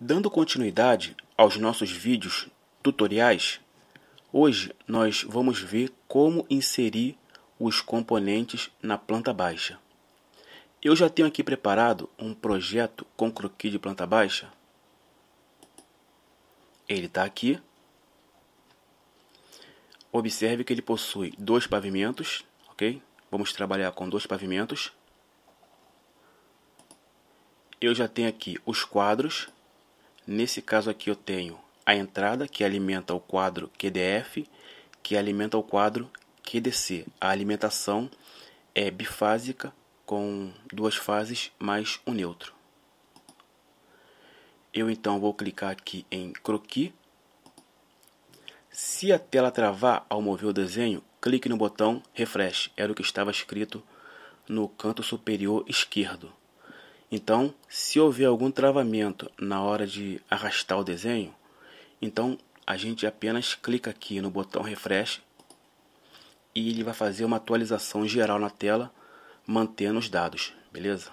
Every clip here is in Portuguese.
Dando continuidade aos nossos vídeos tutoriais, hoje nós vamos ver como inserir os componentes na planta baixa. Eu já tenho aqui preparado um projeto com croquis de planta baixa. Ele está aqui. Observe que ele possui 2 pavimentos, ok? Vamos trabalhar com 2 pavimentos. Eu já tenho aqui os quadros. Nesse caso aqui eu tenho a entrada que alimenta o quadro QDF, que alimenta o quadro QDC. A alimentação é bifásica com 2 fases mais um neutro. Eu então vou clicar aqui em croquis. Se a tela travar ao mover o desenho, clique no botão refresh. Era o que estava escrito no canto superior esquerdo. Então, se houver algum travamento na hora de arrastar o desenho, então a gente apenas clica aqui no botão refresh e ele vai fazer uma atualização geral na tela, mantendo os dados, beleza?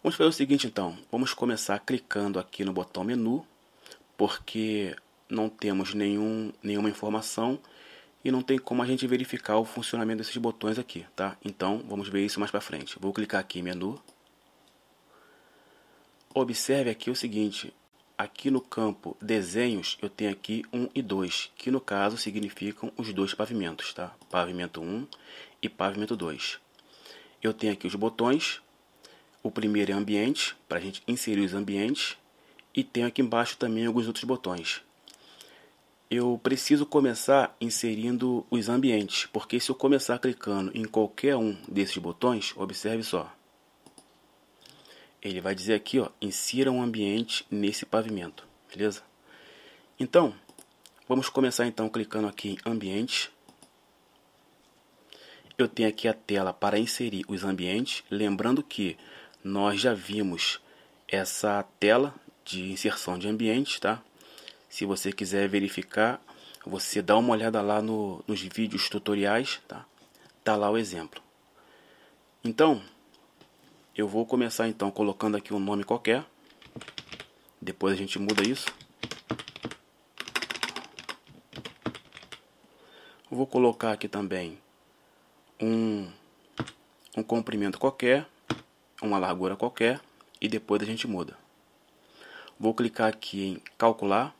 Vamos fazer o seguinte então, vamos começar clicando aqui no botão menu, porque não temos nenhuma informação e não tem como a gente verificar o funcionamento desses botões aqui, tá? Então, vamos ver isso mais para frente. Vou clicar aqui em menu. Observe aqui o seguinte, aqui no campo desenhos eu tenho aqui 1 e 2, que no caso significam os 2 pavimentos, tá? Pavimento 1 e pavimento 2. Eu tenho aqui os botões, o primeiro é ambiente, para a gente inserir os ambientes, e tenho aqui embaixo também alguns outros botões. Eu preciso começar inserindo os ambientes, porque se eu começar clicando em qualquer um desses botões, observe só. Ele vai dizer aqui, ó, insira um ambiente nesse pavimento, beleza? Então, vamos começar então clicando aqui em ambientes. Eu tenho aqui a tela para inserir os ambientes, lembrando que nós já vimos essa tela de inserção de ambientes, tá? Se você quiser verificar, você dá uma olhada lá nos vídeos tutoriais, tá? Tá lá o exemplo. Então, eu vou começar então colocando aqui um nome qualquer. Depois a gente muda isso. Vou colocar aqui também um comprimento qualquer, uma largura qualquer, e depois a gente muda. Vou clicar aqui em calcular.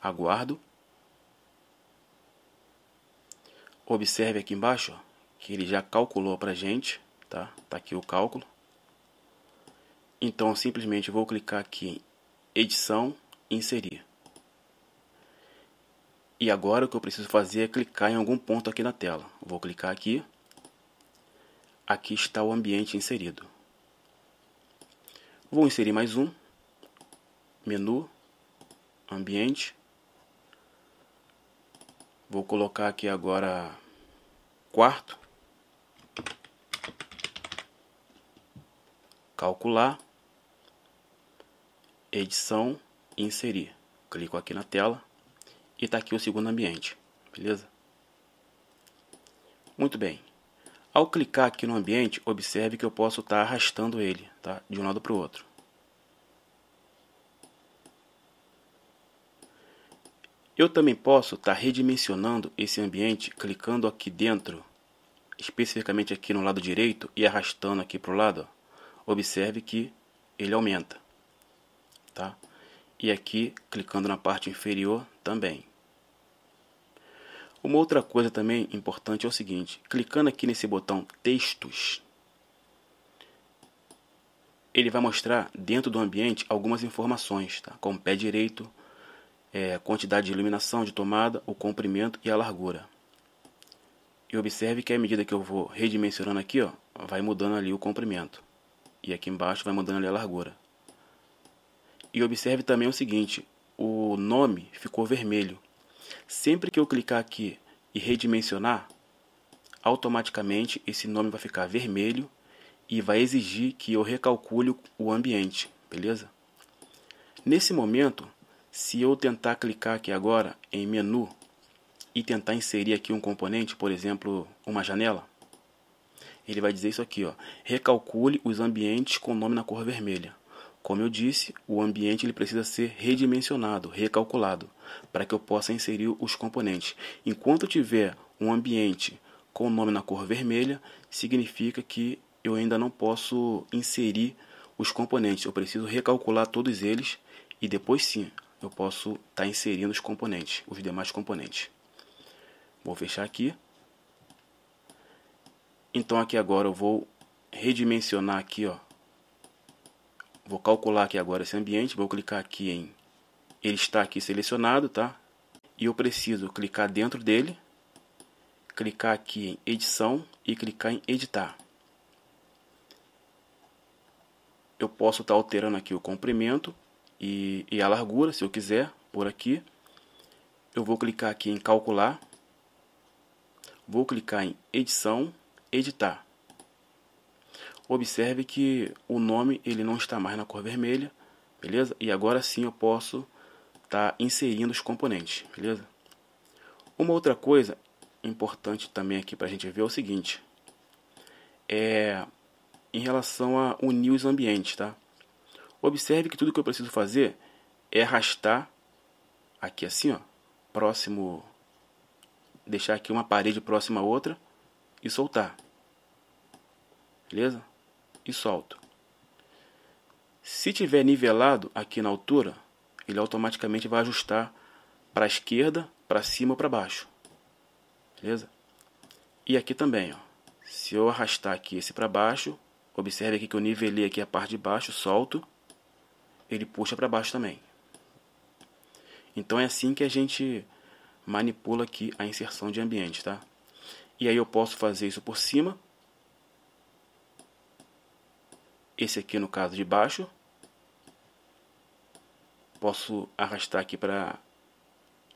Aguardo. Observe aqui embaixo, ó, que ele já calculou para a gente, tá? Tá aqui o cálculo. Então, simplesmente vou clicar aqui em edição e inserir. E agora o que eu preciso fazer é clicar em algum ponto aqui na tela. Vou clicar aqui. Aqui está o ambiente inserido. Vou inserir mais um. Menu, ambiente. Vou colocar aqui agora quarto. Calcular. Edição e inserir. Clico aqui na tela. E está aqui o segundo ambiente, beleza? Muito bem. Ao clicar aqui no ambiente, observe que eu posso estar arrastando ele, tá? De um lado para o outro. Eu também posso estar redimensionando esse ambiente, clicando aqui dentro, especificamente aqui no lado direito, e arrastando aqui para o lado. Ó. Observe que ele aumenta, tá? E aqui, clicando na parte inferior, também. Uma outra coisa também importante é o seguinte, clicando aqui nesse botão textos, ele vai mostrar dentro do ambiente algumas informações, tá? Como pé direito, quantidade de iluminação de tomada, o comprimento e a largura. E observe que à medida que eu vou redimensionando aqui, ó, vai mudando ali o comprimento. E aqui embaixo vai mudando ali a largura. E observe também o seguinte, o nome ficou vermelho. Sempre que eu clicar aqui e redimensionar, automaticamente esse nome vai ficar vermelho e vai exigir que eu recalcule o ambiente, beleza? Nesse momento, se eu tentar clicar aqui agora em menu e tentar inserir aqui um componente, por exemplo, uma janela, ele vai dizer isso aqui, ó. Recalcule os ambientes com nome na cor vermelha. Como eu disse, o ambiente ele precisa ser redimensionado, recalculado, para que eu possa inserir os componentes. Enquanto eu tiver um ambiente com o nome na cor vermelha, significa que eu ainda não posso inserir os componentes. Eu preciso recalcular todos eles e depois sim eu posso estar inserindo os componentes, os demais componentes. Vou fechar aqui. Então aqui agora eu vou redimensionar aqui, ó. Vou calcular aqui agora esse ambiente, vou clicar aqui em... Ele está aqui selecionado, tá? E eu preciso clicar dentro dele, clicar aqui em edição e clicar em editar. Eu posso estar alterando aqui o comprimento e a largura, se eu quiser, por aqui. Eu vou clicar aqui em calcular, vou clicar em edição, editar. Observe que o nome ele não está mais na cor vermelha, beleza? E agora sim eu posso estar inserindo os componentes, beleza? Uma outra coisa importante também aqui para a gente ver é o seguinte, em relação a unir os ambientes, tá? Observe que tudo que eu preciso fazer é arrastar aqui assim, ó, próximo, deixar aqui uma parede próxima a outra e soltar, beleza? E solto. Se tiver nivelado aqui na altura, ele automaticamente vai ajustar para a esquerda, para cima ou para baixo, beleza? E aqui também, ó, se eu arrastar aqui esse para baixo, observe aqui que eu nivelei aqui a parte de baixo, solto, ele puxa para baixo também. Então é assim que a gente manipula aqui a inserção de ambiente, tá? E aí eu posso fazer isso por cima. Esse aqui no caso de baixo. Posso arrastar aqui para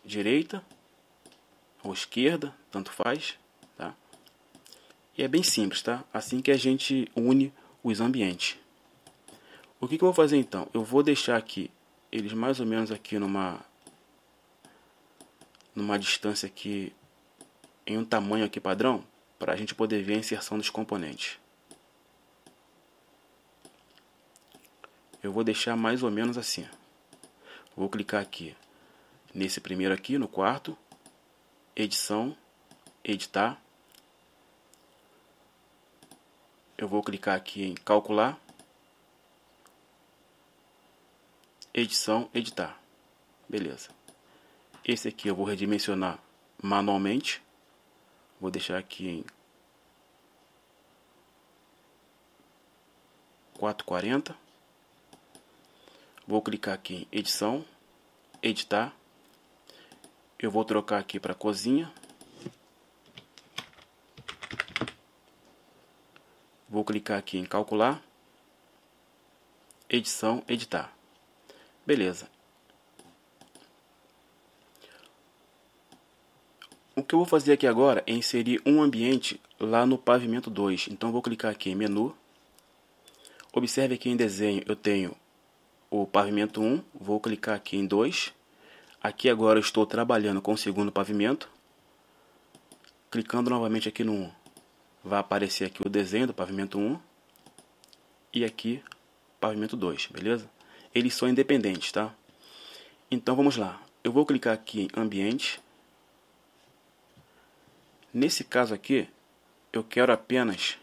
direita ou esquerda, tanto faz, tá? E é bem simples, tá? Assim que a gente une os ambientes. O que eu vou fazer então? Eu vou deixar aqui eles mais ou menos aqui numa distância aqui, em um tamanho aqui padrão, para a gente poder ver a inserção dos componentes. Eu vou deixar mais ou menos assim. Vou clicar aqui nesse primeiro aqui, no quarto, edição, editar. Eu vou clicar aqui em calcular, edição, editar. Beleza. Esse aqui eu vou redimensionar manualmente. Vou deixar aqui em 440. Vou clicar aqui em edição, editar. Eu vou trocar aqui para cozinha. Vou clicar aqui em calcular, edição, editar. Beleza. O que eu vou fazer aqui agora é inserir um ambiente lá no pavimento 2. Então vou clicar aqui em menu. Observe aqui em desenho eu tenho o pavimento 1, vou clicar aqui em 2. Aqui agora eu estou trabalhando com o segundo pavimento. Clicando novamente aqui no 1, vai aparecer aqui o desenho do pavimento 1 e aqui pavimento 2, beleza? Eles são independentes, tá? Então vamos lá. Eu vou clicar aqui em ambiente. Nesse caso aqui, eu quero apenas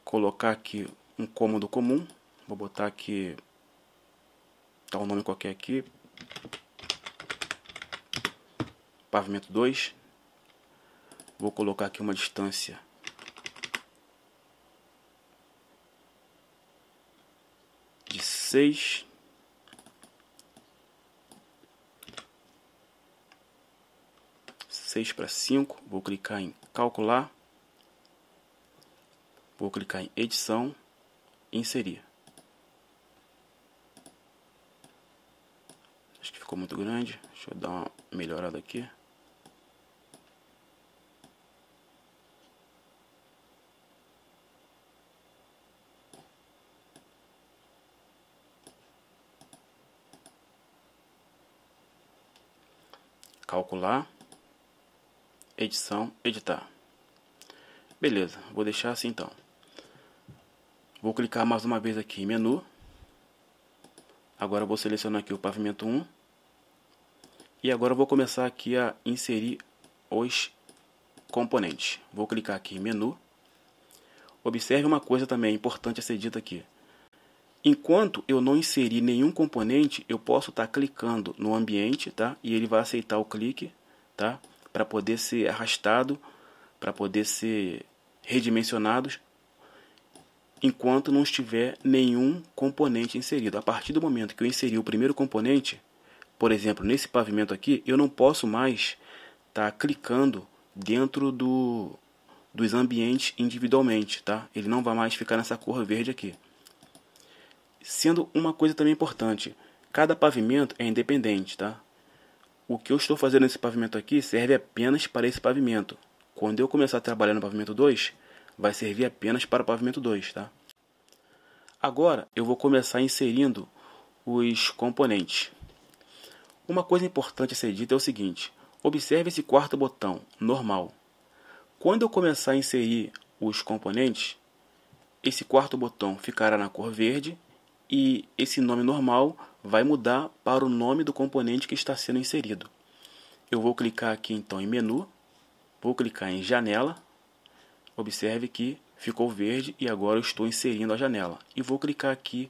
colocar aqui um cômodo comum. Vou botar aqui, tá um nome qualquer aqui, pavimento 2. Vou colocar aqui uma distância de 6. Para 5. Vou clicar em calcular. Vou clicar em edição, inserir. Acho que ficou muito grande. Deixa eu dar uma melhorada aqui. Calcular, edição, editar. Beleza, vou deixar assim então. Vou clicar mais uma vez aqui em menu. Agora eu vou selecionar aqui o pavimento 1. E agora eu vou começar aqui a inserir os componentes. Vou clicar aqui em menu. Observe uma coisa também importante a ser dita aqui. Enquanto eu não inserir nenhum componente, eu posso estar clicando no ambiente, tá? E ele vai aceitar o clique, tá? Para poder ser arrastado, para poder ser redimensionado, enquanto não estiver nenhum componente inserido. A partir do momento que eu inserir o primeiro componente, por exemplo, nesse pavimento aqui, eu não posso mais estar clicando dentro dos ambientes individualmente, tá? Ele não vai mais ficar nessa cor verde aqui. Sendo uma coisa também importante, cada pavimento é independente, tá? O que eu estou fazendo nesse pavimento aqui serve apenas para esse pavimento. Quando eu começar a trabalhar no pavimento 2, vai servir apenas para o pavimento 2, tá? Agora eu vou começar inserindo os componentes. Uma coisa importante a ser dita é o seguinte: observe esse quarto botão, normal. Quando eu começar a inserir os componentes, esse quarto botão ficará na cor verde e esse nome normal vai mudar para o nome do componente que está sendo inserido. Eu vou clicar aqui então em menu, vou clicar em janela, observe que ficou verde e agora eu estou inserindo a janela. E vou clicar aqui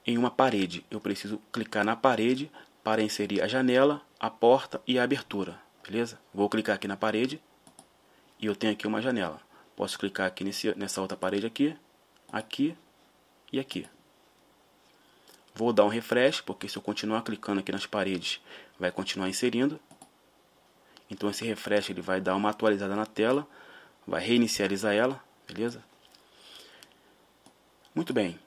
em uma parede. Eu preciso clicar na parede para inserir a janela, a porta e a abertura. Beleza? Vou clicar aqui na parede e eu tenho aqui uma janela. Posso clicar aqui nessa outra parede aqui, aqui e aqui. Vou dar um refresh, porque se eu continuar clicando aqui nas paredes, vai continuar inserindo. Então esse refresh ele vai dar uma atualizada na tela, vai reinicializar ela, beleza? Muito bem.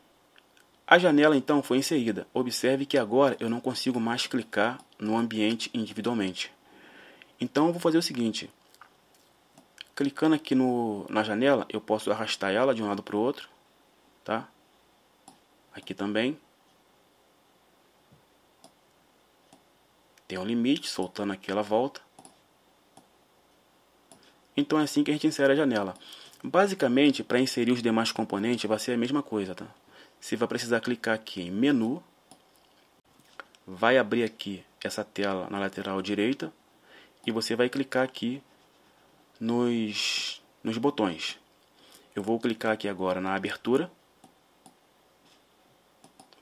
A janela então foi inserida. Observe que agora eu não consigo mais clicar no ambiente individualmente. Então eu vou fazer o seguinte. Clicando aqui na janela, eu posso arrastar ela de um lado para o outro, tá? Aqui também. Tem um limite, soltando aqui ela volta. Então é assim que a gente insere a janela. Basicamente, para inserir os demais componentes vai ser a mesma coisa, tá? Você vai precisar clicar aqui em menu. Vai abrir aqui essa tela na lateral direita. E você vai clicar aqui nos botões. Eu vou clicar aqui agora na abertura.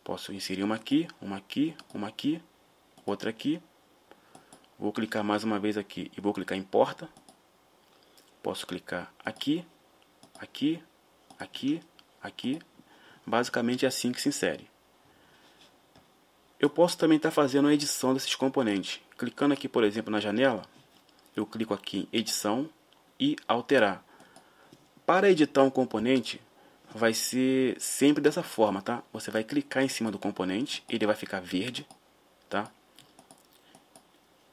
Posso inserir uma aqui, outra aqui. Vou clicar mais uma vez aqui e vou clicar em porta. Posso clicar aqui, aqui, aqui, aqui. Basicamente é assim que se insere. Eu posso também estar fazendo a edição desses componentes. Clicando aqui, por exemplo, na janela, eu clico aqui em edição e alterar. Para editar um componente, vai ser sempre dessa forma, tá? Você vai clicar em cima do componente, ele vai ficar verde, tá?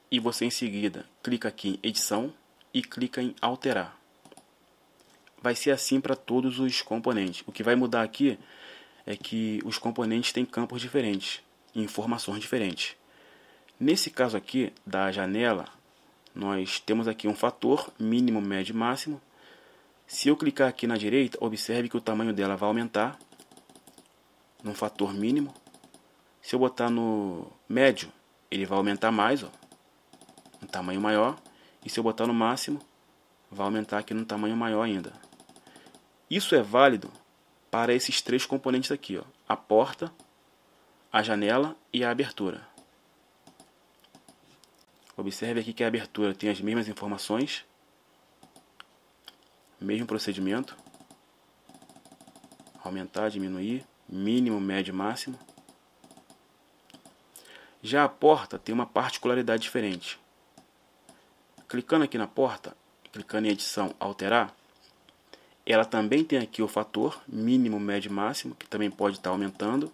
E você em seguida clica aqui em edição e clica em alterar. Vai ser assim para todos os componentes. O que vai mudar aqui é que os componentes têm campos diferentes, informações diferentes. Nesse caso aqui da janela, nós temos aqui um fator mínimo, médio e máximo. Se eu clicar aqui na direita, observe que o tamanho dela vai aumentar num fator mínimo. Se eu botar no médio, ele vai aumentar mais, ó, um tamanho maior. E se eu botar no máximo, vai aumentar aqui num tamanho maior ainda. Isso é válido para esses três componentes aqui, ó, a porta, a janela e a abertura. Observe aqui que a abertura tem as mesmas informações, mesmo procedimento. Aumentar, diminuir, mínimo, médio e máximo. Já a porta tem uma particularidade diferente. Clicando aqui na porta, clicando em edição, alterar, ela também tem aqui o fator mínimo, médio e máximo, que também pode estar aumentando.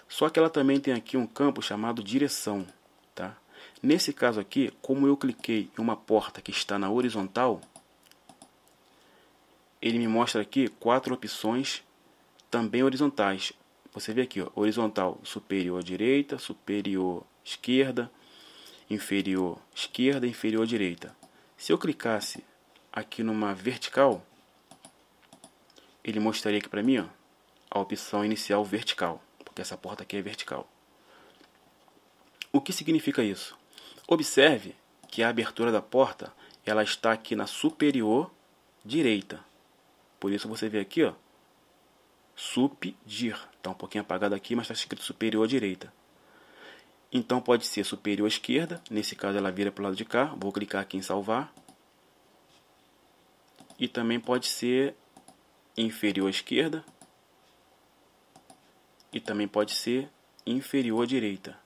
Só que ela também tem aqui um campo chamado direção, tá? Nesse caso aqui, como eu cliquei em uma porta que está na horizontal, ele me mostra aqui 4 opções também horizontais. Você vê aqui, ó, horizontal superior direita, superior esquerda, inferior direita. Se eu clicasse aqui numa vertical, ele mostraria aqui para mim, ó, a opção inicial vertical, porque essa porta aqui é vertical. O que significa isso? Observe que a abertura da porta, ela está aqui na superior direita. Por isso você vê aqui, ó, subdir. Está um pouquinho apagado aqui, mas está escrito superior direita. Então pode ser superior esquerda, nesse caso ela vira para o lado de cá, vou clicar aqui em salvar. E também pode ser inferior esquerda e também pode ser inferior direita.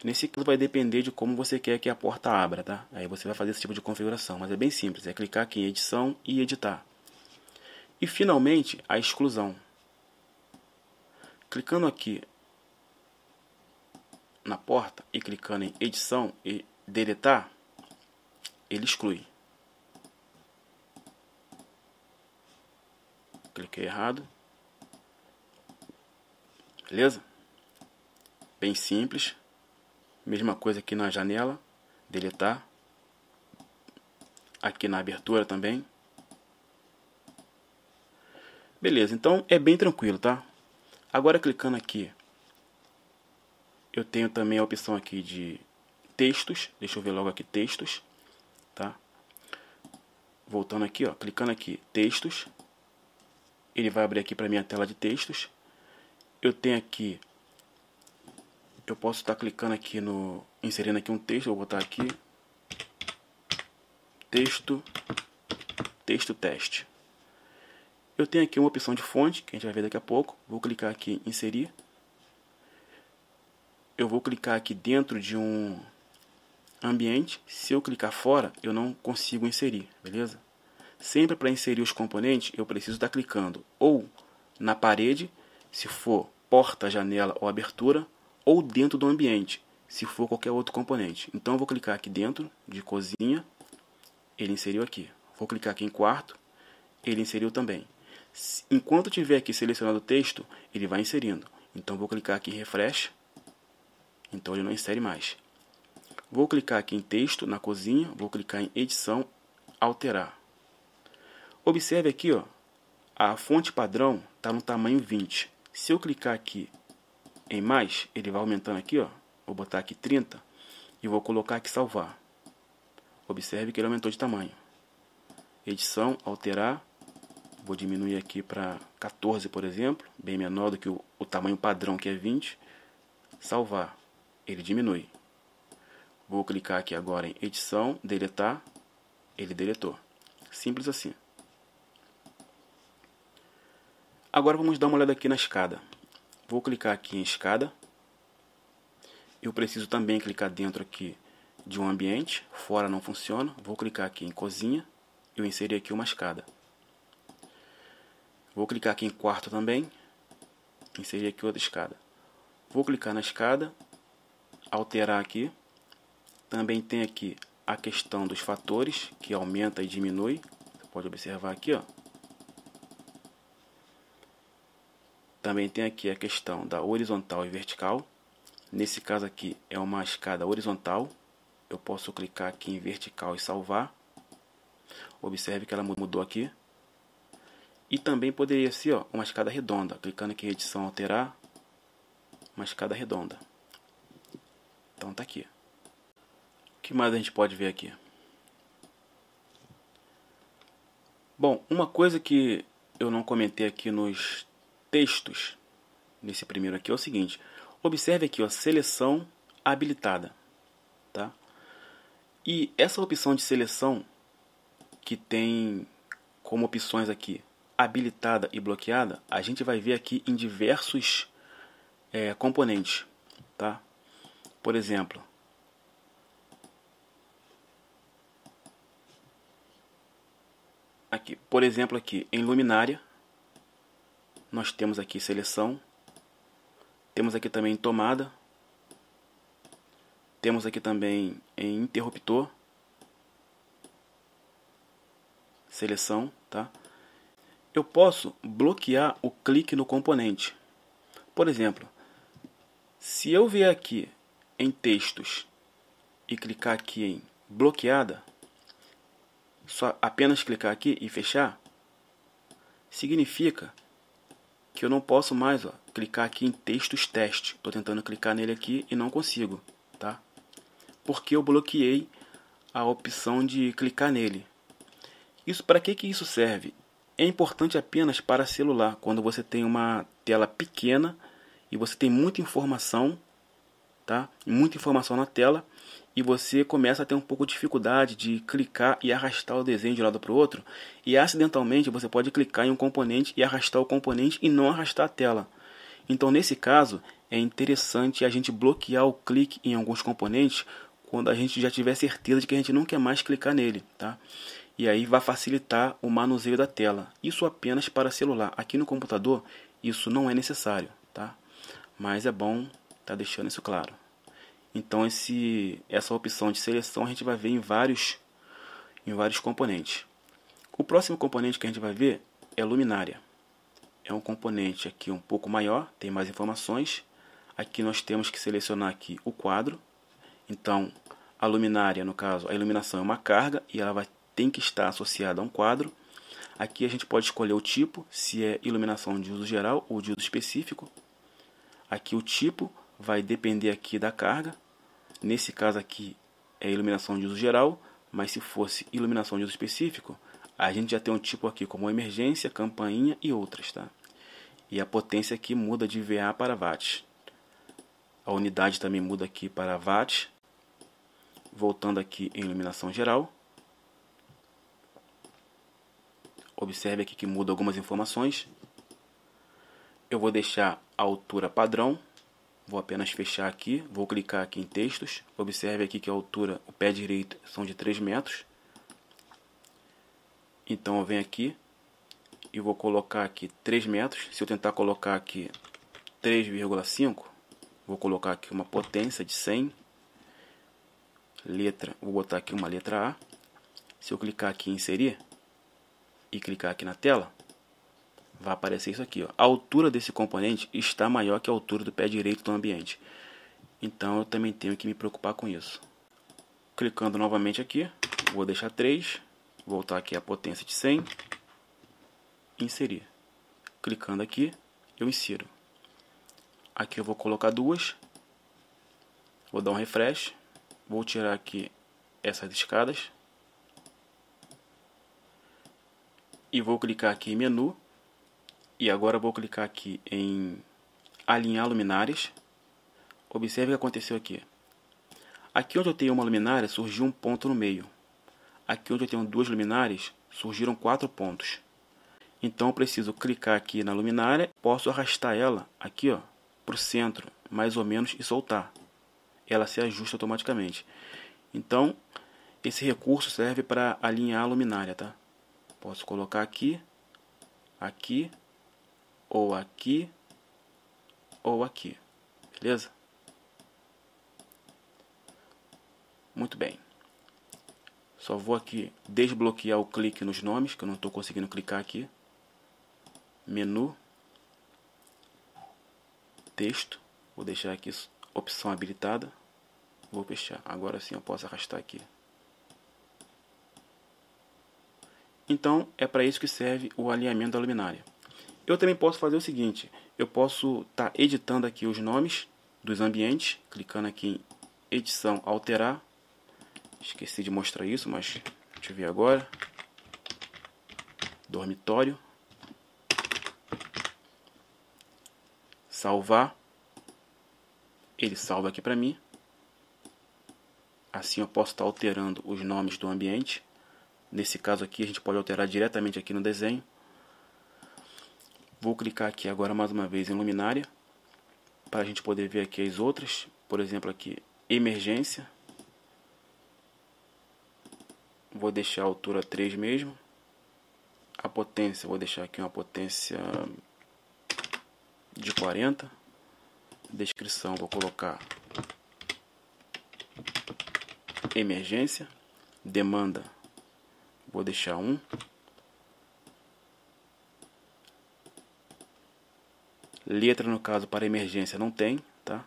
Nesse caso vai depender de como você quer que a porta abra, tá? Aí você vai fazer esse tipo de configuração, mas é bem simples, é clicar aqui em edição e editar. E finalmente a exclusão. Clicando aqui na porta e clicando em edição e deletar, ele exclui. Cliquei errado. Beleza? Bem simples. Mesma coisa aqui na janela, deletar. Aqui na abertura também. Beleza, então é bem tranquilo, tá? Agora clicando aqui, eu tenho também a opção aqui de textos. Deixa eu ver logo aqui, textos, tá? Voltando aqui, ó, clicando aqui, textos. Ele vai abrir aqui para minha tela de textos. Eu tenho aqui, eu posso estar clicando aqui no, inserindo aqui um texto, vou botar aqui, texto teste. Eu tenho aqui uma opção de fonte, que a gente vai ver daqui a pouco. Vou clicar aqui em inserir. Eu vou clicar aqui dentro de um ambiente. Se eu clicar fora, eu não consigo inserir, beleza? Sempre para inserir os componentes, eu preciso estar clicando ou na parede, se for porta, janela ou abertura, ou dentro do ambiente, se for qualquer outro componente. Então eu vou clicar aqui dentro de cozinha, ele inseriu aqui. Vou clicar aqui em quarto, ele inseriu também. Enquanto eu tiver aqui selecionado o texto, ele vai inserindo. Então vou clicar aqui em refresh, então ele não insere mais. Vou clicar aqui em texto na cozinha, vou clicar em edição, alterar. Observe aqui, ó, a fonte padrão está no tamanho 20. Se eu clicar aqui em mais, ele vai aumentando aqui, ó. Vou botar aqui 30 e vou colocar aqui salvar. Observe que ele aumentou de tamanho. Edição, alterar. Vou diminuir aqui para 14, por exemplo, bem menor do que o tamanho padrão, que é 20. Salvar. Ele diminui. Vou clicar aqui agora em edição, deletar. Ele deletou. Simples assim. Agora vamos dar uma olhada aqui na escada. Vou clicar aqui em escada. Eu preciso também clicar dentro aqui de um ambiente. Fora não funciona. Vou clicar aqui em cozinha. Eu inseri aqui uma escada. Vou clicar aqui em quarto também. Inserir aqui outra escada. Vou clicar na escada. Alterar aqui. Também tem aqui a questão dos fatores, que aumenta e diminui. Você pode observar aqui, ó. Também tem aqui a questão da horizontal e vertical. Nesse caso aqui é uma escada horizontal. Eu posso clicar aqui em vertical e salvar. Observe que ela mudou aqui. E também poderia ser, ó, uma escada redonda. Clicando aqui em edição, alterar. Uma escada redonda. Então tá aqui. O que mais a gente pode ver aqui? Bom, uma coisa que eu não comentei aqui nos textos, nesse primeiro aqui, é o seguinte. Observe aqui, ó, seleção habilitada, tá? E essa opção de seleção, que tem como opções aqui, habilitada e bloqueada, a gente vai ver aqui em diversos componentes, tá? Por exemplo, aqui em luminária, nós temos aqui seleção, temos aqui também tomada, temos aqui também em interruptor, seleção, tá? Eu posso bloquear o clique no componente. Por exemplo, se eu vier aqui em textos e clicar aqui em bloqueada, só apenas clicar aqui e fechar, significa que eu não posso mais clicar aqui em textos teste. Estou tentando clicar nele aqui e não consigo, tá? Porque eu bloqueei a opção de clicar nele. Isso, para que isso serve? É importante apenas para celular, quando você tem uma tela pequena e você tem muita informação, tá? Muita informação na tela, e você começa a ter um pouco de dificuldade de clicar e arrastar o desenho de um lado para o outro, e acidentalmente você pode clicar em um componente e arrastar o componente e não arrastar a tela. Então, nesse caso, é interessante a gente bloquear o clique em alguns componentes quando a gente já tiver certeza de que a gente não quer mais clicar nele, tá? E aí vai facilitar o manuseio da tela. Isso apenas para celular. Aqui no computador, isso não é necessário, tá? Mas é bom estar deixando isso claro. Então, essa opção de seleção a gente vai ver em vários componentes. O próximo componente que a gente vai ver é luminária. É um componente aqui um pouco maior, tem mais informações. Aqui nós temos que selecionar aqui o quadro. Então, a luminária, no caso, a iluminação é uma carga e ela tem que estar associada a um quadro. Aqui a gente pode escolher o tipo, se é iluminação de uso geral ou de uso específico. Aqui o tipo vai depender aqui da carga. Nesse caso aqui é iluminação de uso geral, mas se fosse iluminação de uso específico, a gente já tem um tipo aqui como emergência, campainha e outras, tá? E a potência aqui muda de VA para watts. A unidade também muda aqui para watts. Voltando aqui em iluminação geral. Observe aqui que muda algumas informações. Eu vou deixar a altura padrão. Vou apenas fechar aqui. Vou clicar aqui em textos. Observe aqui que a altura, o pé direito, são de 3 metros. Então eu venho aqui e vou colocar aqui 3 metros. Se eu tentar colocar aqui 3,5, vou colocar aqui uma potência de 100. Letra, vou botar aqui uma letra A. Se eu clicar aqui em inserir e clicar aqui na tela, vai aparecer isso aqui, ó. A altura desse componente está maior que a altura do pé direito do ambiente. Então eu também tenho que me preocupar com isso. Clicando novamente aqui, vou deixar 3, voltar aqui a potência de 100, inserir. Clicando aqui, eu insiro. Aqui eu vou colocar 2, vou dar um refresh, vou tirar aqui essas escadas e vou clicar aqui em menu. E agora vou clicar aqui em alinhar luminárias. Observe o que aconteceu aqui. Aqui onde eu tenho uma luminária, surgiu um ponto no meio. Aqui onde eu tenho 2 luminárias, surgiram 4 pontos. Então eu preciso clicar aqui na luminária, posso arrastar ela aqui, ó, para o centro, mais ou menos, e soltar. Ela se ajusta automaticamente. Então, esse recurso serve para alinhar a luminária, tá? Posso colocar aqui, aqui, ou aqui, ou aqui. Beleza? Muito bem. Só vou aqui desbloquear o clique nos nomes, que eu não estou conseguindo clicar aqui. Menu. Texto. Vou deixar aqui opção habilitada. Vou fechar. Agora sim eu posso arrastar aqui. Então, é para isso que serve o alinhamento da luminária. Eu também posso fazer o seguinte. Eu posso estar editando aqui os nomes dos ambientes. Clicando aqui em edição, alterar. Esqueci de mostrar isso, mas deixa eu ver agora. Dormitório. Salvar. Ele salva aqui para mim. Assim eu posso estar alterando os nomes do ambiente. Nesse caso aqui a gente pode alterar diretamente aqui no desenho. Vou clicar aqui agora mais uma vez em luminária. Para a gente poder ver aqui as outras. Por exemplo aqui, emergência. Vou deixar a altura 3 mesmo. A potência, vou deixar aqui uma potência de 40. Descrição, vou colocar emergência. Demanda, vou deixar 1. Letra, no caso, para emergência não tem, tá?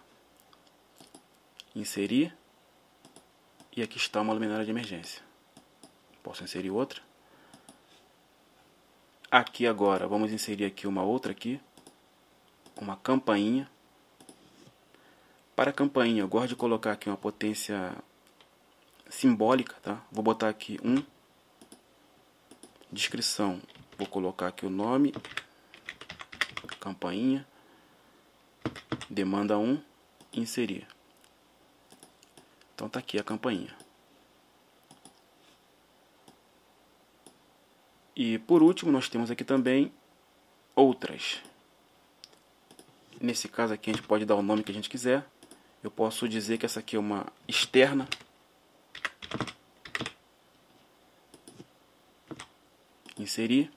Inserir. E aqui está uma luminária de emergência. Posso inserir outra. Aqui agora, vamos inserir aqui uma outra aqui. Uma campainha. Para a campainha, eu gosto de colocar aqui uma potência simbólica, tá? Vou botar aqui 1. Descrição, vou colocar aqui o nome. Campainha. Demanda 1. Inserir. Então tá aqui a campainha. E por último, nós temos aqui também outras. Nesse caso aqui a gente pode dar o nome que a gente quiser. Eu posso dizer que essa aqui é uma externa. Inserir.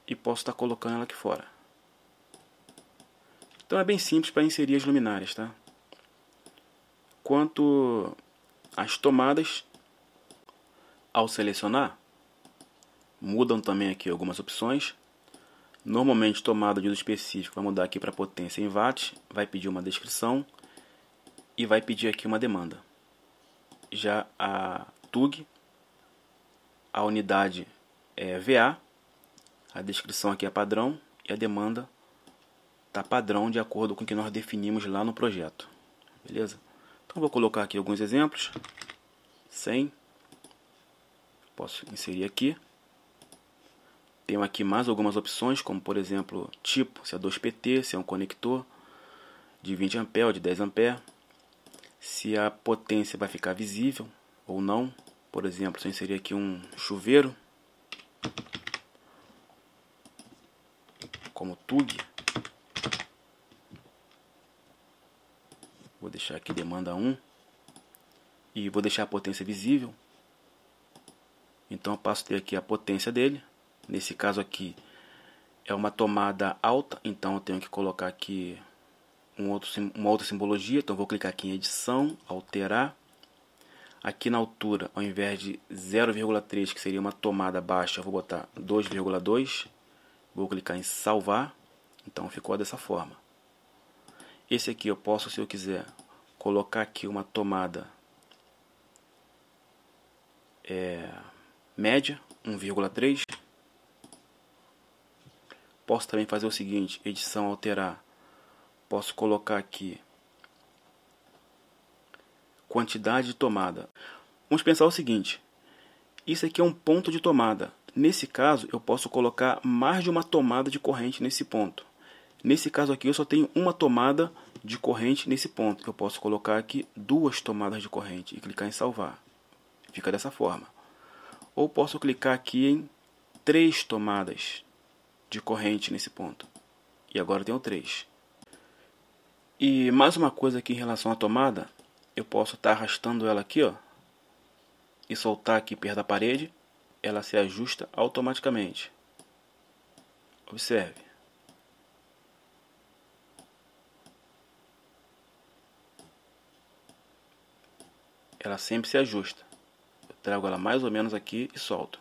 E posso estar colocando ela aqui fora. Então é bem simples para inserir as luminárias, tá? Quanto às tomadas, ao selecionar, mudam também aqui algumas opções. Normalmente, tomada de uso específico vai mudar aqui para potência em watts, vai pedir uma descrição e vai pedir aqui uma demanda. Já a TUG, a unidade é VA, a descrição aqui é padrão e a demanda está padrão de acordo com o que nós definimos lá no projeto. Beleza? Então vou colocar aqui alguns exemplos. 100. Posso inserir aqui. Tenho aqui mais algumas opções, como por exemplo, tipo, se é 2PT, se é um conector de 20 A ou de 10 A. Se a potência vai ficar visível ou não. Por exemplo, se eu inserir aqui um chuveiro, como TUG. Vou deixar aqui demanda 1. E vou deixar a potência visível. Então eu passo a ter aqui a potência dele. Nesse caso aqui é uma tomada alta, então eu tenho que colocar aqui uma outra simbologia. Então eu vou clicar aqui em edição, alterar. Aqui na altura, ao invés de 0,3, que seria uma tomada baixa, eu vou botar 2,2. Vou clicar em salvar. Então ficou dessa forma. Esse aqui eu posso, se eu quiser, colocar aqui uma tomada média, 1,3. Posso também fazer o seguinte, edição, alterar. Posso colocar aqui quantidade de tomada. Vamos pensar o seguinte, isso aqui é um ponto de tomada. Nesse caso, eu posso colocar mais de uma tomada de corrente nesse ponto. Nesse caso aqui, eu só tenho uma tomada de corrente nesse ponto. Eu posso colocar aqui 2 tomadas de corrente e clicar em salvar. Fica dessa forma. Ou posso clicar aqui em 3 tomadas de corrente nesse ponto. E agora eu tenho 3. E mais uma coisa aqui em relação à tomada. Eu posso estar arrastando ela aqui, ó, e soltar aqui perto da parede. Ela se ajusta automaticamente. Observe. Ela sempre se ajusta. Eu trago ela mais ou menos aqui e solto.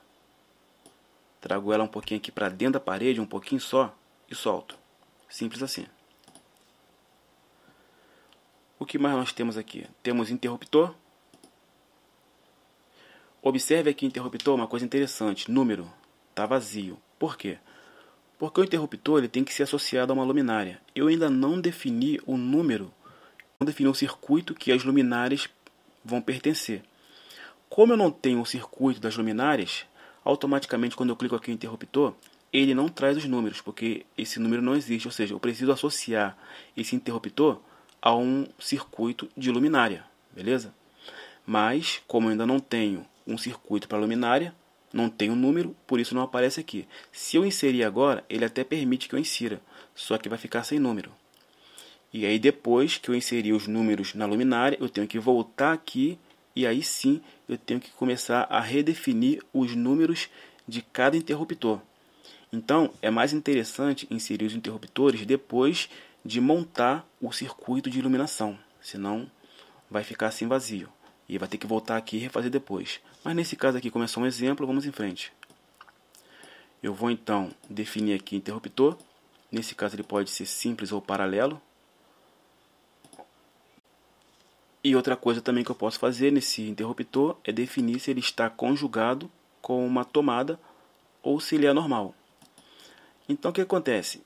Trago ela um pouquinho aqui para dentro da parede, um pouquinho só, e solto. Simples assim. O que mais nós temos aqui? Temos interruptor. Observe aqui interruptor, uma coisa interessante. Número está vazio. Por quê? Porque o interruptor ele tem que ser associado a uma luminária. Eu ainda não defini o número, não defini o circuito que as luminárias vão pertencer. Como eu não tenho o circuito das luminárias, automaticamente quando eu clico aqui em interruptor, ele não traz os números, porque esse número não existe. Ou seja, eu preciso associar esse interruptor a um circuito de luminária, beleza? Mas, como eu ainda não tenho um circuito para luminária, não tenho número, por isso não aparece aqui. Se eu inserir agora, ele até permite que eu insira, só que vai ficar sem número. E aí depois que eu inserir os números na luminária, eu tenho que voltar aqui e aí sim eu tenho que começar a redefinir os números de cada interruptor. Então é mais interessante inserir os interruptores depois de montar o circuito de iluminação, senão vai ficar assim vazio. E vai ter que voltar aqui e refazer depois. Mas nesse caso aqui, como é só um exemplo, vamos em frente. Eu vou então definir aqui interruptor. Nesse caso ele pode ser simples ou paralelo. E outra coisa também que eu posso fazer nesse interruptor é definir se ele está conjugado com uma tomada ou se ele é normal. Então o que acontece?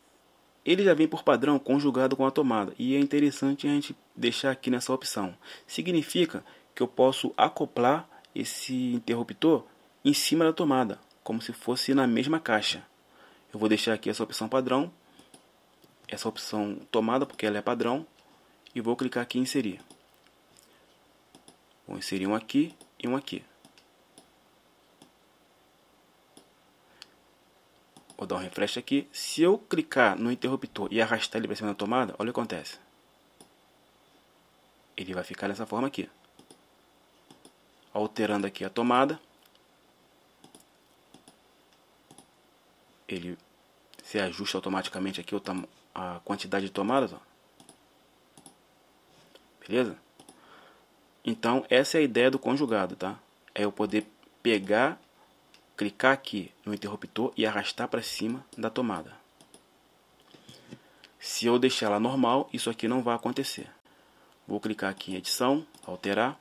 Ele já vem por padrão conjugado com a tomada e é interessante a gente deixar aqui nessa opção. Significa que eu posso acoplar esse interruptor em cima da tomada, como se fosse na mesma caixa. Eu vou deixar aqui essa opção padrão, essa opção tomada porque ela é padrão, e vou clicar aqui em inserir. Vou inserir um aqui e um aqui. Vou dar um refresh aqui. Se eu clicar no interruptor e arrastar ele para cima da tomada, olha o que acontece. Ele vai ficar dessa forma aqui. Alterando aqui a tomada. Ele se ajusta automaticamente aqui a quantidade de tomadas. Ó. Beleza? Então, essa é a ideia do conjugado, tá? É eu poder pegar, clicar aqui no interruptor e arrastar para cima da tomada. Se eu deixar ela normal, isso aqui não vai acontecer. Vou clicar aqui em edição, alterar.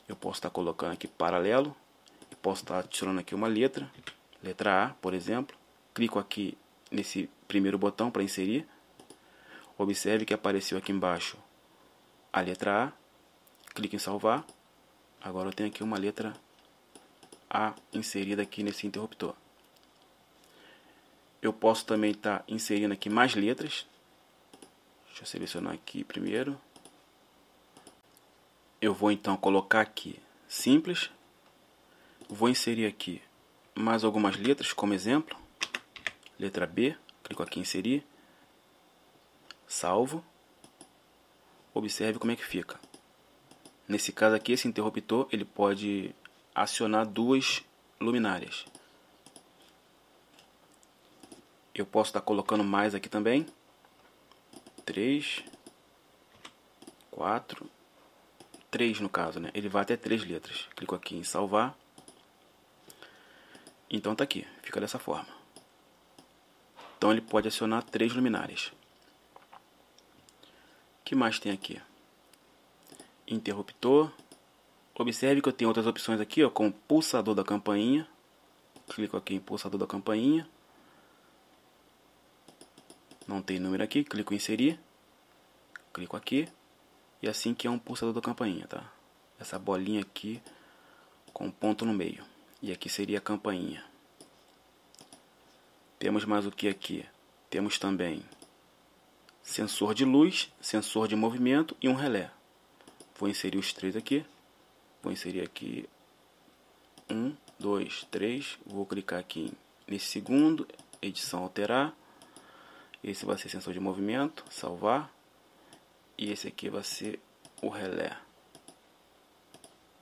Eu posso estar colocando aqui paralelo. Eu posso estar tirando aqui uma letra. Letra A, por exemplo. Clico aqui nesse primeiro botão para inserir. Observe que apareceu aqui embaixo a letra A. Clique em salvar. Agora eu tenho aqui uma letra A inserida aqui nesse interruptor. Eu posso também estar inserindo aqui mais letras. Deixa eu selecionar aqui primeiro. Eu vou então colocar aqui simples. Vou inserir aqui mais algumas letras como exemplo. Letra B. Clico aqui em inserir. Salvo. Observe como é que fica. Nesse caso aqui, esse interruptor ele pode acionar duas luminárias. Eu posso estar colocando mais aqui também. 3, 4, 3 no caso, né? Ele vai até 3 letras. Clico aqui em salvar. Então tá aqui, fica dessa forma. Então ele pode acionar 3 luminárias. O que mais tem aqui? Interruptor. Observe que eu tenho outras opções aqui, ó, como pulsador da campainha. Clico aqui em pulsador da campainha. Não tem número aqui, clico em inserir. Clico aqui. E assim que é um pulsador da campainha, tá? Essa bolinha aqui com um ponto no meio. E aqui seria a campainha. Temos mais o que aqui? Temos também sensor de luz, sensor de movimento e um relé. Vou inserir os 3 aqui. Vou inserir aqui 1, 2, 3. Vou clicar aqui nesse segundo, edição alterar. Esse vai ser sensor de movimento, salvar. E esse aqui vai ser o relé.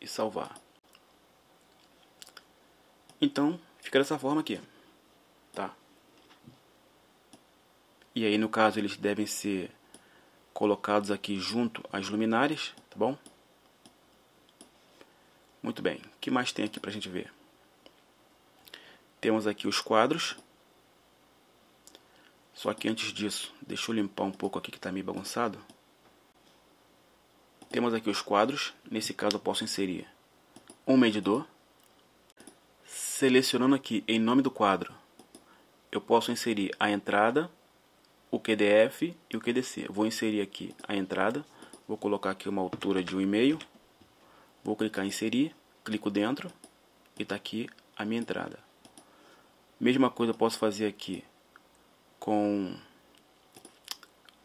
E salvar. Então, fica dessa forma aqui. Tá? E aí, no caso, eles devem ser colocados aqui junto às luminárias, tá bom? Muito bem. O que mais tem aqui pra gente ver? Temos aqui os quadros. Só que antes disso, deixa eu limpar um pouco aqui que está meio bagunçado. Temos aqui os quadros. Nesse caso eu posso inserir um medidor. Selecionando aqui em nome do quadro, eu posso inserir a entrada, o QDF e o QDC. Vou inserir aqui a entrada. Vou colocar aqui uma altura de 1,5. Vou clicar em inserir. Clico dentro. E está aqui a minha entrada. Mesma coisa eu posso fazer aqui com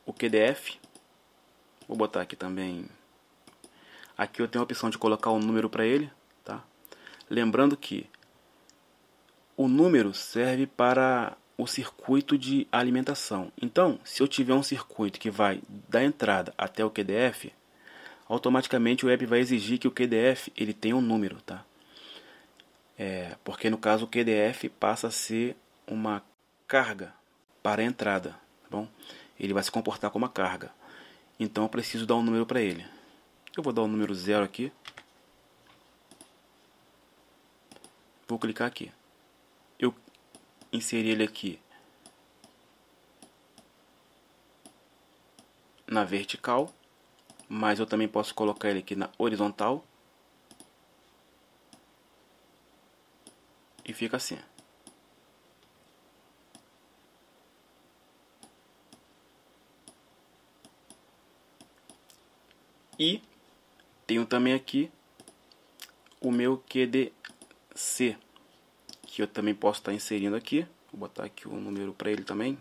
o QDF. Vou botar aqui também. Aqui eu tenho a opção de colocar um número para ele, tá? Lembrando que o número serve para o circuito de alimentação. Então, se eu tiver um circuito que vai da entrada até o QDF, automaticamente o app vai exigir que o QDF ele tenha um número, tá? Porque no caso o QDF passa a ser uma carga para a entrada, tá bom? Ele vai se comportar como uma carga. Então eu preciso dar um número para ele. Eu vou dar o número 0 aqui. Vou clicar aqui. Eu inseri ele aqui na vertical. mas eu também posso colocar ele aqui na horizontal. E fica assim. E tenho também aqui o meu QDC, que eu também posso estar inserindo aqui. Vou botar aqui um número para ele também.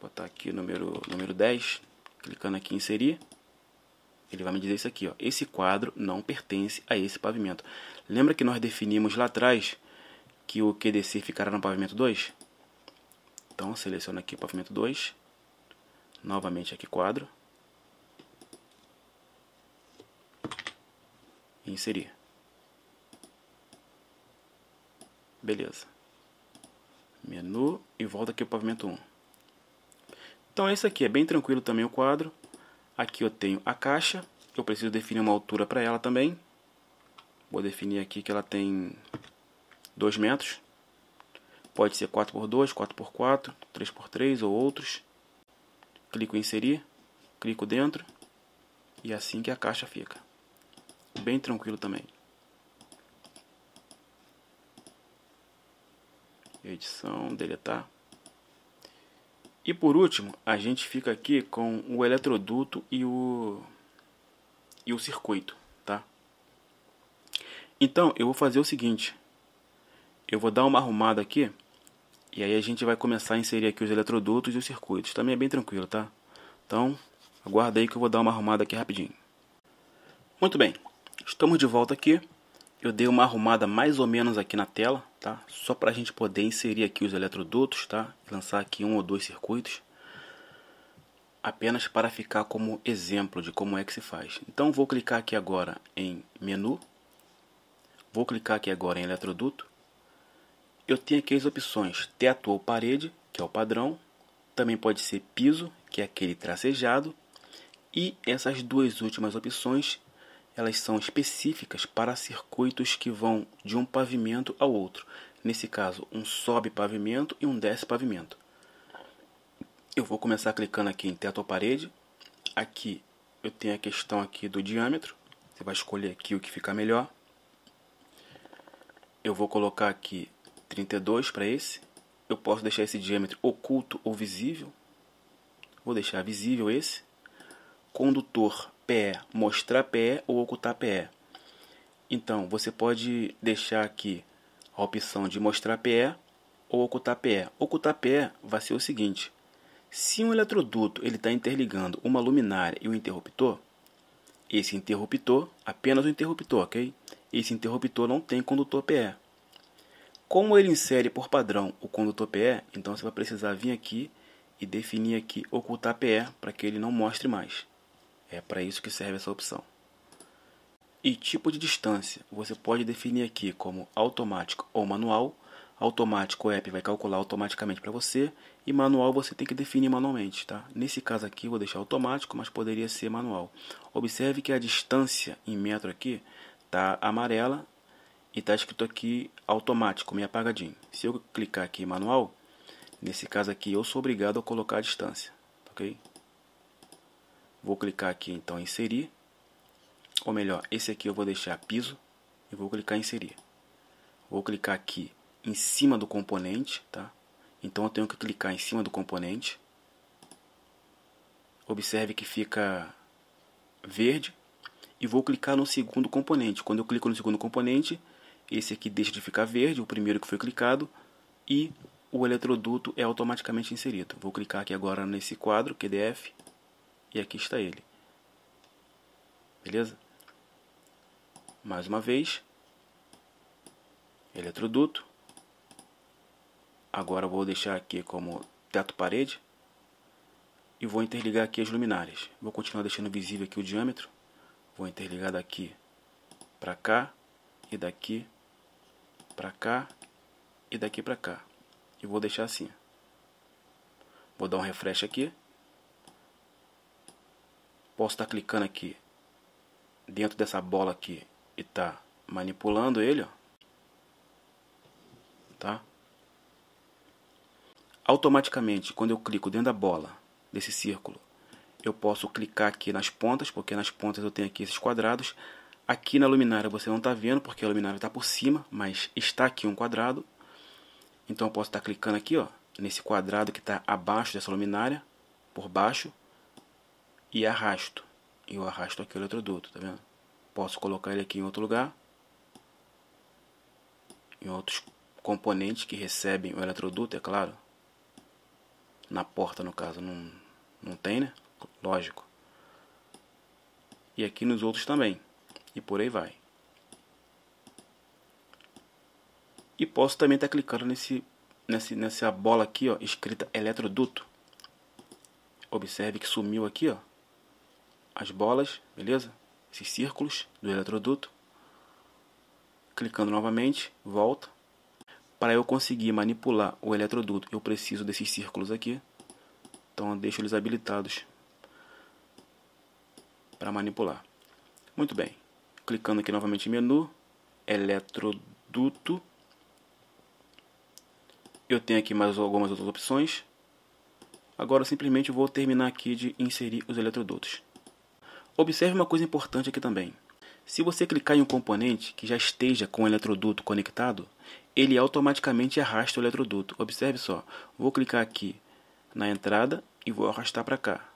Vou botar aqui o número 10. Clicando aqui em inserir. Ele vai me dizer isso aqui, ó. Esse quadro não pertence a esse pavimento. Lembra que nós definimos lá atrás que o QDC ficará no pavimento 2? Então, seleciono aqui o pavimento 2. Novamente aqui quadro. E inserir. Beleza. Menu e volta aqui o pavimento 1. Então esse aqui é bem tranquilo também o quadro. Aqui eu tenho a caixa. Eu preciso definir uma altura para ela também. Vou definir aqui que ela tem 2 metros. Pode ser 4x2, 4x4, 3x3 ou outros. Clico em inserir. Clico dentro. E é assim que a caixa fica. Bem tranquilo também. Edição, deletar. E por último, a gente fica aqui com o eletroduto e o circuito, tá? Então, eu vou fazer o seguinte. Eu vou dar uma arrumada aqui. E aí a gente vai começar a inserir aqui os eletrodutos e os circuitos. Também é bem tranquilo, tá? Então, aguarda aí que eu vou dar uma arrumada aqui rapidinho. Muito bem. Estamos de volta aqui. Eu dei uma arrumada mais ou menos aqui na tela, tá? Só para a gente poder inserir aqui os eletrodutos, tá? Lançar aqui 1 ou 2 circuitos. Apenas para ficar como exemplo de como é que se faz. Então vou clicar aqui agora em menu. Vou clicar aqui agora em eletroduto. Eu tenho aqui as opções teto ou parede, que é o padrão. Também pode ser piso, que é aquele tracejado. E essas duas últimas opções, elas são específicas para circuitos que vão de um pavimento ao outro. Nesse caso, um sobe pavimento e um desce pavimento. Eu vou começar clicando aqui em teto ou parede. Aqui eu tenho a questão aqui do diâmetro. Você vai escolher aqui o que ficar melhor. Eu vou colocar aqui 32 para esse. Eu posso deixar esse diâmetro oculto ou visível. Vou deixar visível esse. Condutor PE, mostrar PE ou ocultar PE. Então, você pode deixar aqui a opção de mostrar PE ou ocultar PE. Ocultar PE vai ser o seguinte. Se um eletroduto está interligando uma luminária e um interruptor, esse interruptor, apenas o interruptor, ok? Esse interruptor não tem condutor PE. Como ele insere por padrão o condutor PE, então você vai precisar vir aqui e definir aqui ocultar PE para que ele não mostre mais. É para isso que serve essa opção. E tipo de distância, você pode definir aqui como automático ou manual. Automático o app vai calcular automaticamente para você e manual você tem que definir manualmente, tá? Nesse caso aqui eu vou deixar automático, mas poderia ser manual. Observe que a distância em metro aqui tá amarela e está escrito aqui automático, meio apagadinho. Se eu clicar aqui em manual, nesse caso aqui eu sou obrigado a colocar a distância, ok? Vou clicar aqui então em inserir, ou melhor, esse aqui eu vou deixar piso e vou clicar em inserir. Vou clicar aqui em cima do componente, tá? Então eu tenho que clicar em cima do componente. Observe que fica verde e vou clicar no segundo componente. Quando eu clico no segundo componente, esse aqui deixa de ficar verde, o primeiro que foi clicado, e o eletroduto é automaticamente inserido. Vou clicar aqui agora nesse quadro, QDF, e aqui está ele. Beleza? Mais uma vez, eletroduto. Agora vou deixar aqui como teto parede e vou interligar aqui as luminárias. Vou continuar deixando visível aqui o diâmetro. Vou interligar daqui para cá e daqui para cá e daqui para cá. E vou deixar assim. Vou dar um refresh aqui. Posso estar clicando aqui dentro dessa bola aqui e tá manipulando ele, ó. Tá? Automaticamente, quando eu clico dentro da bola, desse círculo, eu posso clicar aqui nas pontas, porque nas pontas eu tenho aqui esses quadrados. Aqui na luminária você não está vendo, porque a luminária está por cima, mas está aqui um quadrado. Então eu posso estar clicando aqui, ó, nesse quadrado que está abaixo dessa luminária, por baixo, e arrasto. E eu arrasto aqui o eletroduto, tá vendo? Posso colocar ele aqui em outro lugar, em outros componentes que recebem o eletroduto, é claro. Na porta, no caso, não tem, né? Lógico. E aqui nos outros também. E por aí vai. E posso também estar clicando nessa bola aqui, ó, escrita eletroduto. Observe que sumiu aqui, ó, as bolas, beleza? Esses círculos do eletroduto. Clicando novamente, volta. Para eu conseguir manipular o eletroduto, eu preciso desses círculos aqui. Então eu deixo eles habilitados para manipular. Muito bem. Clicando aqui novamente em menu, eletroduto. Eu tenho aqui mais algumas outras opções. Agora simplesmente vou terminar aqui de inserir os eletrodutos. Observe uma coisa importante aqui também. Se você clicar em um componente que já esteja com o eletroduto conectado, ele automaticamente arrasta o eletroduto. Observe só, vou clicar aqui na entrada e vou arrastar para cá.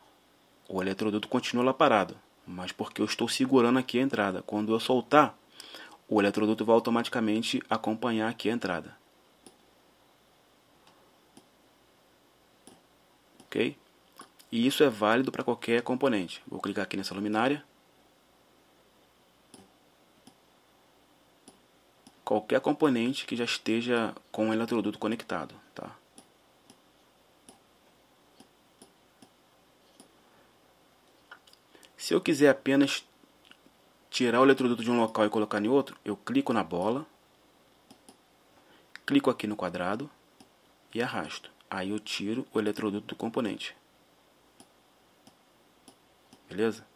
O eletroduto continua lá parado, mas porque eu estou segurando aqui a entrada. Quando eu soltar, o eletroduto vai automaticamente acompanhar aqui a entrada. Ok? E isso é válido para qualquer componente. Vou clicar aqui nessa luminária. Qualquer componente que já esteja com o eletroduto conectado, tá? Se eu quiser apenas tirar o eletroduto de um local e colocar em outro, eu clico na bola, clico aqui no quadrado e arrasto. Aí eu tiro o eletroduto do componente. Beleza?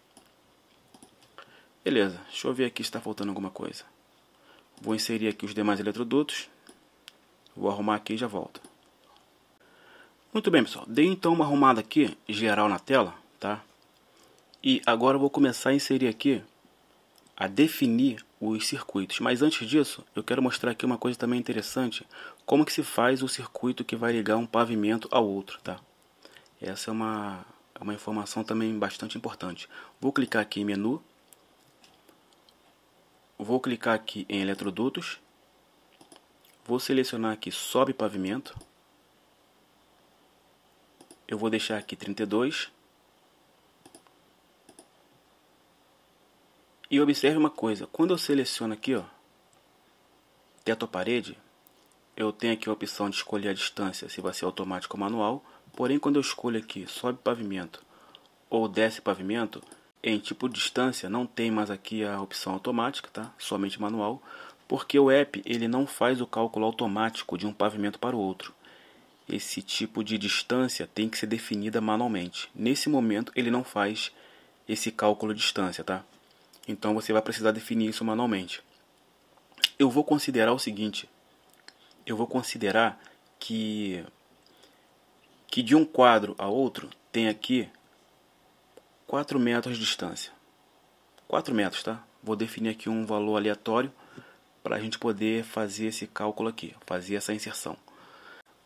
Beleza, deixa eu ver aqui se está faltando alguma coisa. Vou inserir aqui os demais eletrodutos. Vou arrumar aqui e já volto. Muito bem, pessoal. Dei então uma arrumada aqui, geral na tela, tá? E agora eu vou começar a inserir aqui, a definir os circuitos. Mas antes disso, eu quero mostrar aqui uma coisa também interessante. Como que se faz o circuito que vai ligar um pavimento ao outro, tá? Essa é uma informação também bastante importante. Vou clicar aqui em menu. Vou clicar aqui em eletrodutos. Vou selecionar aqui sobe pavimento. Eu vou deixar aqui 32. E observe uma coisa, quando eu seleciono aqui, ó, teto à parede, eu tenho aqui a opção de escolher a distância, se vai ser automático ou manual. Porém, quando eu escolho aqui sobe pavimento ou desce pavimento, em tipo de distância não tem mais aqui a opção automática, tá? Somente manual, porque o app ele não faz o cálculo automático de um pavimento para o outro. Esse tipo de distância tem que ser definida manualmente. Nesse momento ele não faz esse cálculo de distância, tá? Então você vai precisar definir isso manualmente. Eu vou considerar o seguinte, eu vou considerar que de um quadro a outro tem aqui 4 metros de distância. 4 metros, tá? Vou definir aqui um valor aleatório para a gente poder fazer esse cálculo aqui, fazer essa inserção.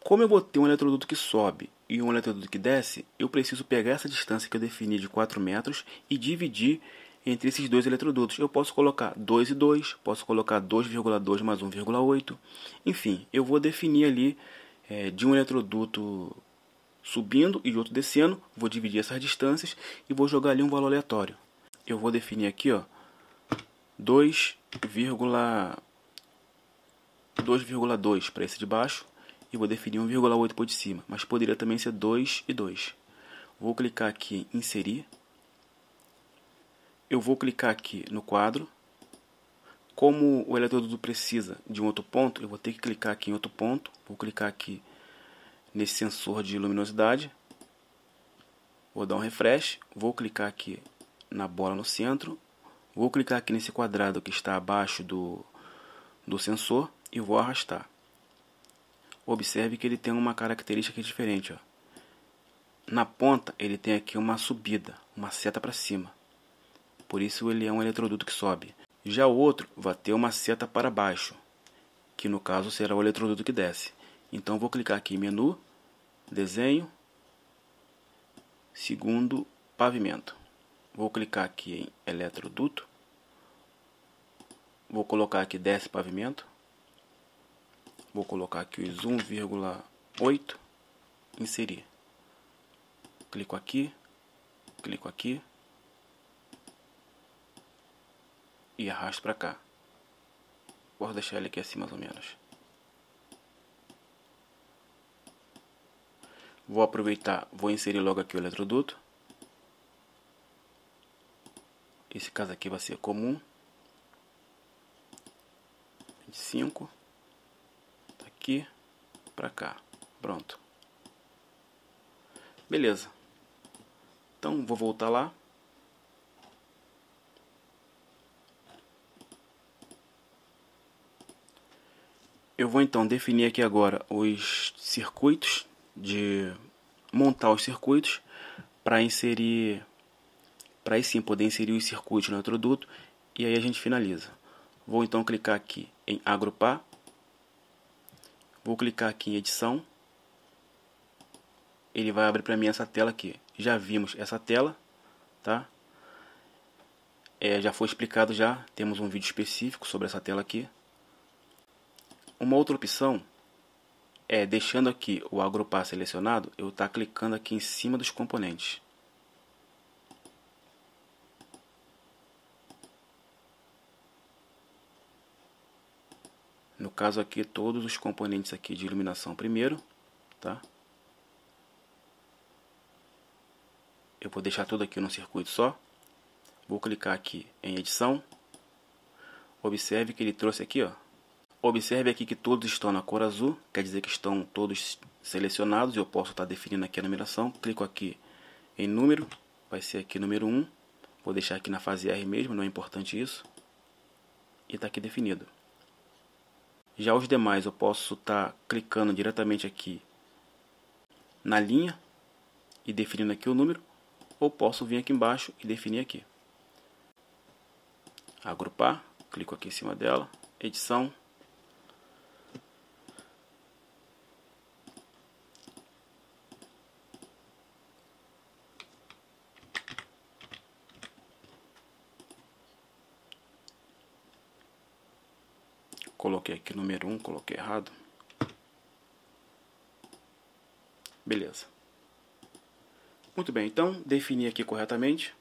Como eu vou ter um eletroduto que sobe e um eletroduto que desce, eu preciso pegar essa distância que eu defini de 4 metros e dividir entre esses dois eletrodutos. Eu posso colocar 2 e 2, posso colocar 2,2 mais 1,8. Enfim, eu vou definir ali de um eletroduto subindo e de outro descendo. Vou dividir essas distâncias e vou jogar ali um valor aleatório. Eu vou definir aqui, ó, 2,2 para esse de baixo. E vou definir 1,8 por de cima. Mas poderia também ser 2 e 2. Vou clicar aqui em inserir. Eu vou clicar aqui no quadro. Como o eletroduto precisa de um outro ponto, eu vou ter que clicar aqui em outro ponto. Vou clicar aqui nesse sensor de luminosidade. Vou dar um refresh. Vou clicar aqui na bola no centro. Vou clicar aqui nesse quadrado que está abaixo do sensor e vou arrastar. Observe que ele tem uma característica diferente, ó. na ponta ele tem aqui uma subida, uma seta para cima. Por isso ele é um eletroduto que sobe. Já o outro vai ter uma seta para baixo, que no caso será o eletroduto que desce. Então vou clicar aqui em menu, desenho, segundo pavimento. Vou clicar aqui em eletroduto. Vou colocar aqui desce pavimento. Vou colocar aqui os 1,8, inserir. Clico aqui e arrasto para cá. Vou deixar ele aqui assim mais ou menos. Vou aproveitar, vou inserir logo aqui o eletroduto. Esse caso aqui vai ser comum. 25. Aqui para cá. Pronto. Beleza. Então vou voltar lá. Eu vou então definir aqui agora os circuitos, de montar os circuitos para inserir, para aí sim poder inserir os circuitos no eletroduto, e aí a gente finaliza. Vou então clicar aqui em agrupar, vou clicar aqui em edição, ele vai abrir para mim essa tela aqui. Já vimos essa tela, tá? Já foi explicado já, temos um vídeo específico sobre essa tela aqui. Uma outra opção é, deixando aqui o agrupar selecionado, eu estou clicando aqui em cima dos componentes. No caso aqui, todos os componentes aqui de iluminação primeiro, tá? Eu vou deixar tudo aqui num circuito só. Vou clicar aqui em edição. Observe que ele trouxe aqui, ó. Observe aqui que todos estão na cor azul, quer dizer que estão todos selecionados. Eu posso estar definindo aqui a numeração. Clico aqui em número, vai ser aqui número 1. Vou deixar aqui na fase R mesmo, não é importante isso. E está aqui definido. Já os demais eu posso estar clicando diretamente aqui na linha e definindo aqui o número, ou posso vir aqui embaixo e definir aqui. Agrupar, clico aqui em cima dela, edição. Coloquei aqui número 1, coloquei errado. Beleza. Muito bem, então defini aqui corretamente.